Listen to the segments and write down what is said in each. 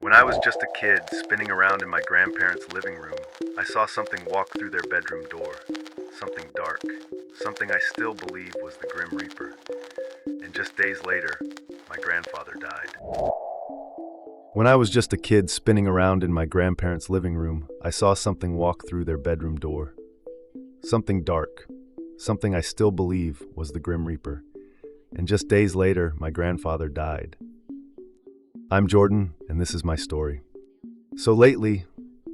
When I was just a kid, spinning around in my grandparents' living room, I saw something walk through their bedroom door. Something dark. Something I still believe was the Grim Reaper. And just days later, my grandfather died. When I was just a kid spinning around in my grandparents' living room, I saw something walk through their bedroom door. Something dark. Something I still believe was the Grim Reaper. And just days later, my grandfather died. I'm Jordan, and this is my story. So lately,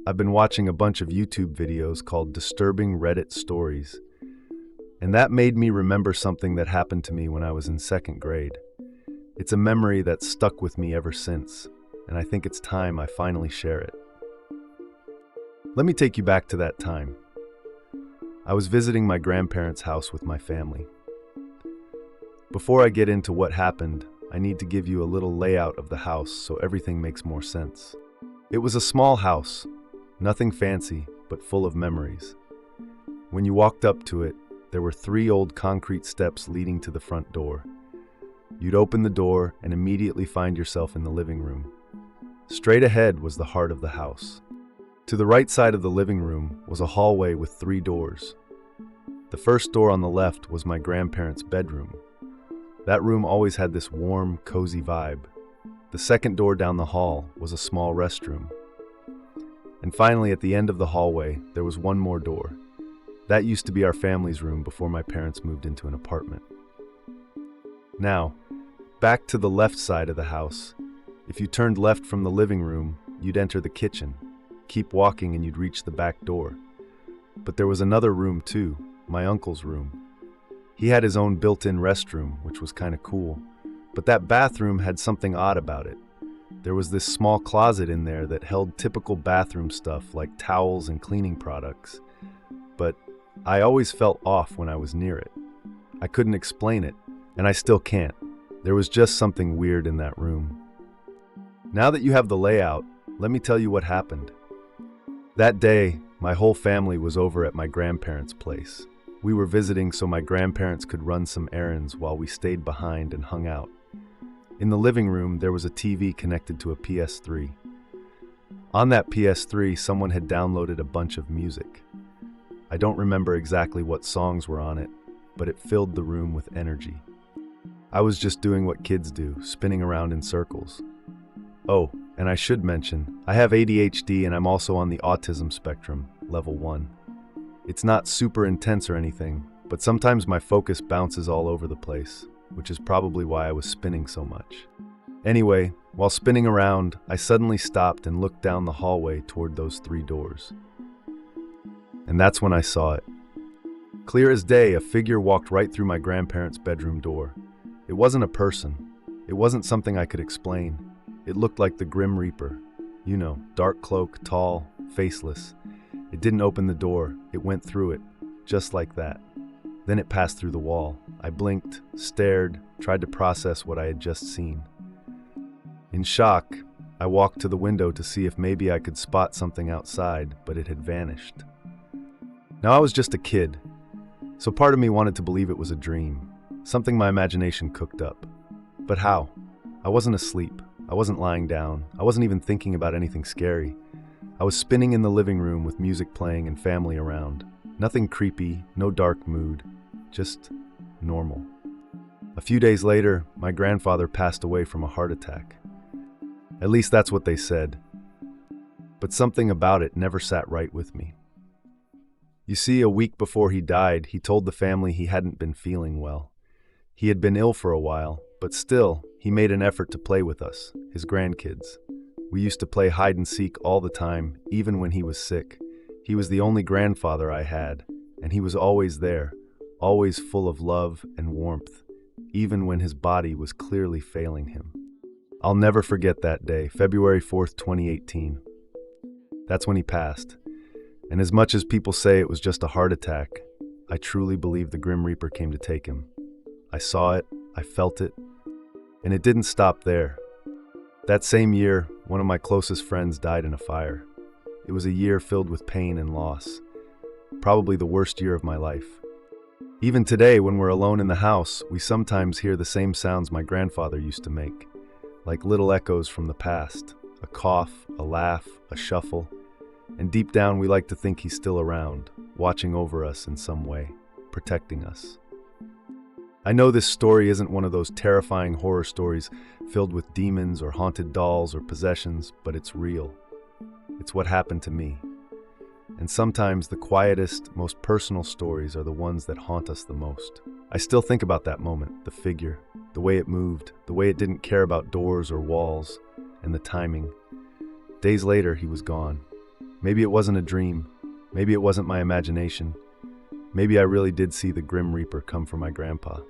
I've been watching a bunch of YouTube videos called Disturbing Reddit Stories, and that made me remember something that happened to me when I was in second grade. It's a memory that's stuck with me ever since, and I think it's time I finally share it. Let me take you back to that time. I was visiting my grandparents' house with my family. Before I get into what happened, I need to give you a little layout of the house so everything makes more sense. It was a small house, nothing fancy, but full of memories. When you walked up to it, there were 3 old concrete steps leading to the front door. You'd open the door and immediately find yourself in the living room. Straight ahead was the heart of the house. To the right side of the living room was a hallway with 3 doors. The first door on the left was my grandparents' bedroom. That room always had this warm, cozy vibe. The second door down the hall was a small restroom. And finally, at the end of the hallway, there was one more door. That used to be our family's room before my parents moved into an apartment. Now, back to the left side of the house. If you turned left from the living room, you'd enter the kitchen. Keep walking and you'd reach the back door. But there was another room too, my uncle's room. He had his own built-in restroom, which was kind of cool, but that bathroom had something odd about it. There was this small closet in there that held typical bathroom stuff like towels and cleaning products, but I always felt off when I was near it. I couldn't explain it, and I still can't. There was just something weird in that room. Now that you have the layout, let me tell you what happened. That day, my whole family was over at my grandparents' place. We were visiting so my grandparents could run some errands while we stayed behind and hung out. In the living room, there was a TV connected to a PS3. On that PS3, someone had downloaded a bunch of music. I don't remember exactly what songs were on it, but it filled the room with energy. I was just doing what kids do, spinning around in circles. Oh, and I should mention, I have ADHD and I'm also on the autism spectrum, level 1. It's not super intense or anything, but sometimes my focus bounces all over the place, which is probably why I was spinning so much. Anyway, while spinning around, I suddenly stopped and looked down the hallway toward those 3 doors. And that's when I saw it. Clear as day, a figure walked right through my grandparents' bedroom door. It wasn't a person. It wasn't something I could explain. It looked like the Grim Reaper. You know, dark cloak, tall, faceless. It didn't open the door, it went through it, just like that. Then it passed through the wall. I blinked, stared, tried to process what I had just seen. In shock, I walked to the window to see if maybe I could spot something outside, but it had vanished. Now I was just a kid, so part of me wanted to believe it was a dream, something my imagination cooked up. But how? I wasn't asleep, I wasn't lying down, I wasn't even thinking about anything scary. I was spinning in the living room with music playing and family around. Nothing creepy, no dark mood, just normal. A few days later, my grandfather passed away from a heart attack. At least that's what they said. But something about it never sat right with me. You see, a week before he died, he told the family he hadn't been feeling well. He had been ill for a while, but still, he made an effort to play with us, his grandkids. We used to play hide and seek all the time, even when he was sick. He was the only grandfather I had, and he was always there, always full of love and warmth, even when his body was clearly failing him. I'll never forget that day, February 4th, 2018. That's when he passed. And as much as people say it was just a heart attack, I truly believe the Grim Reaper came to take him. I saw it, I felt it, and it didn't stop there. That same year, one of my closest friends died in a fire. It was a year filled with pain and loss. Probably the worst year of my life. Even today, when we're alone in the house, we sometimes hear the same sounds my grandfather used to make, like little echoes from the past, A cough, a laugh, a shuffle. And deep down, we like to think he's still around, watching over us in some way, protecting us. I know this story isn't one of those terrifying horror stories filled with demons or haunted dolls or possessions, but it's real. It's what happened to me. And sometimes the quietest, most personal stories are the ones that haunt us the most. I still think about that moment, the figure, the way it moved, the way it didn't care about doors or walls, and the timing. Days later, he was gone. Maybe it wasn't a dream. Maybe it wasn't my imagination. Maybe I really did see the Grim Reaper come for my grandpa.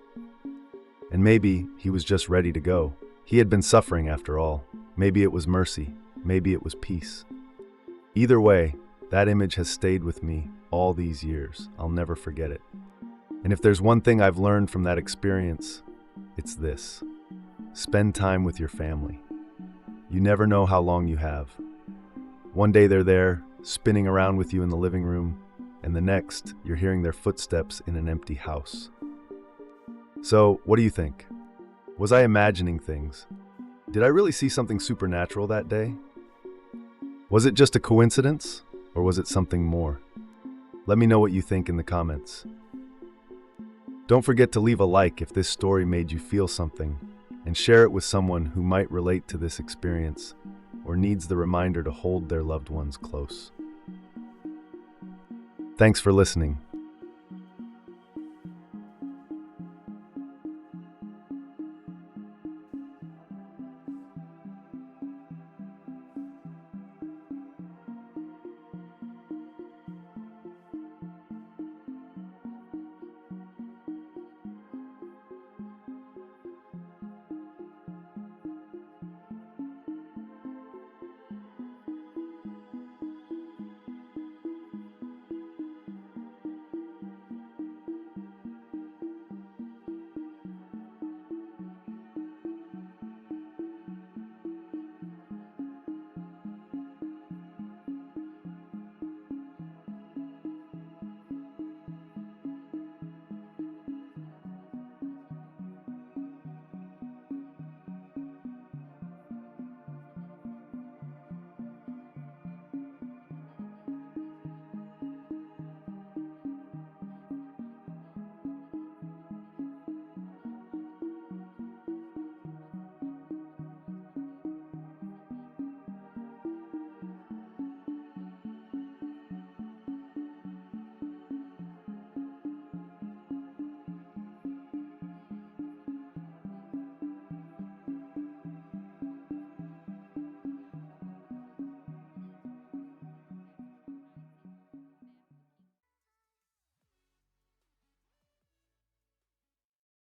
And maybe he was just ready to go. He had been suffering after all. Maybe it was mercy. Maybe it was peace. Either way, that image has stayed with me all these years. I'll never forget it. And if there's one thing I've learned from that experience, it's this. Spend time with your family. You never know how long you have. One day they're there, spinning around with you in the living room, and the next, you're hearing their footsteps in an empty house. So, what do you think? Was I imagining things? Did I really see something supernatural that day? Was it just a coincidence, or was it something more? Let me know what you think in the comments. Don't forget to leave a like if this story made you feel something, and share it with someone who might relate to this experience or needs the reminder to hold their loved ones close. Thanks for listening.